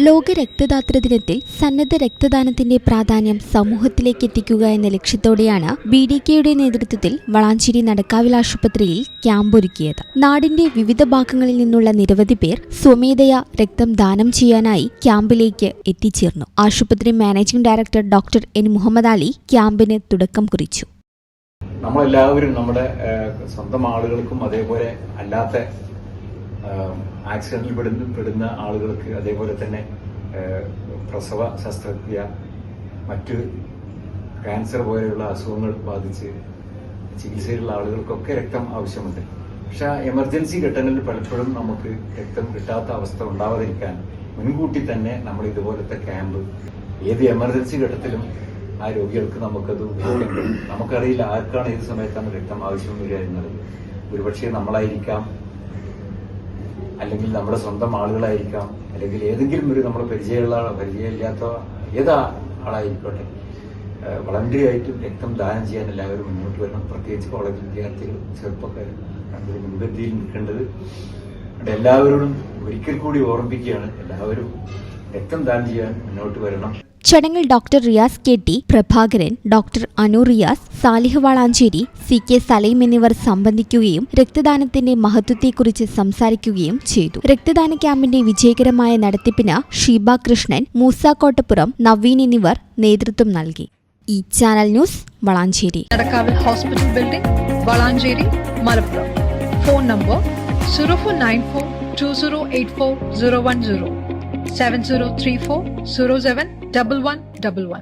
ലോക രക്തദാതൃ ദിനത്തിൽ സന്നദ്ധ രക്തദാനത്തിന്റെ പ്രാധാന്യം സമൂഹത്തിലേക്ക് എത്തിക്കുക എന്ന ലക്ഷ്യത്തോടെയാണ് BDKയുടെ നേതൃത്വത്തിൽ വളാഞ്ചേരി നടക്കാവിൽ ആശുപത്രിയിൽ ക്യാമ്പ് ഒരുക്കിയത്. നാടിന്റെ വിവിധ ഭാഗങ്ങളിൽ നിന്നുള്ള നിരവധി പേർ സ്വമേധയാ രക്തം ദാനം ചെയ്യാനായി ക്യാമ്പിലേക്ക് എത്തിച്ചേർന്നു. ആശുപത്രി managing director doctor N. Muhammad Ali ക്യാമ്പിന് തുടക്കം കുറിച്ചു. നമ്മളെല്ലാവരും നമ്മുടെ സ്വന്തം ആളുകൾക്കും അതേപോലെ അല്ലാത്ത ആക്സിഡന്റിൽ പെടുന്ന ആളുകൾക്ക്, അതേപോലെ തന്നെ പ്രസവ ശസ്ത്രക്രിയ, മറ്റ് ക്യാൻസർ പോലെയുള്ള അസുഖങ്ങൾ ബാധിച്ച് ചികിത്സയിലുള്ള ആളുകൾക്കൊക്കെ രക്തം ആവശ്യമുണ്ട്. പക്ഷെ എമർജൻസി ഘട്ടങ്ങളിൽ പലപ്പോഴും നമുക്ക് രക്തം കിട്ടാത്ത അവസ്ഥ ഉണ്ടാവാതിരിക്കാൻ മുൻകൂട്ടി തന്നെ നമ്മൾ ഇതുപോലത്തെ ക്യാമ്പ് ഏത് എമർജൻസി ഘട്ടത്തിലും ആ രോഗികൾക്ക് നമുക്കത് ഉപയോഗിക്കാൻ. നമുക്കറിയില്ല ആർക്കാണ് ഏത് സമയത്താണ് രക്തം ആവശ്യം വരിക എന്നത്. ഒരുപക്ഷെ നമ്മളായിരിക്കാം, അല്ലെങ്കിൽ നമ്മുടെ സ്വന്തം ആളുകളായിരിക്കാം, അല്ലെങ്കിൽ ഏതെങ്കിലും ഒരു നമ്മുടെ പരിചയമില്ലാത്ത ഏത് ആളായിരിക്കട്ടെ. വളണ്ടറി ആയിട്ട് രക്തം ദാനം ചെയ്യാൻ എല്ലാവരും മുന്നോട്ട് വരണം. പ്രത്യേകിച്ച് കോളേജ് വിദ്യാർത്ഥികൾ, ചെറുപ്പക്കാർ അതിൽ മുൻപന്തിയിൽ നിൽക്കേണ്ടത്. എല്ലാവരോടും ഒരിക്കൽ കൂടി ഓർമ്മിപ്പിക്കുകയാണ്, എല്ലാവരും രക്തം ദാനം ചെയ്യാൻ മുന്നോട്ട് വരണം. ചടങ്ങിൽ doctor Riyas KT, Prabhakaran, doctor Anu Riyas, Salih Valanchery, CK Saleem എന്നിവർ സംബന്ധിക്കുകയും രക്തദാനത്തിന്റെ മഹത്വത്തെക്കുറിച്ച് സംസാരിക്കുകയും ചെയ്തു. രക്തദാന ക്യാമ്പിന്റെ വിജയകരമായ നടത്തിപ്പിന് ഷീബ കൃഷ്ണൻ, മൂസ കോട്ടപ്പുറം, നവീൻ എന്നിവർ നേതൃത്വം നൽകി. ഈ ചാനൽ ന്യൂസ് വളാഞ്ചേരി. നടക്കാവിൽ hospital building, Valanchery, Malappuram. Phone number 0494 2084 010 7034 07 1111.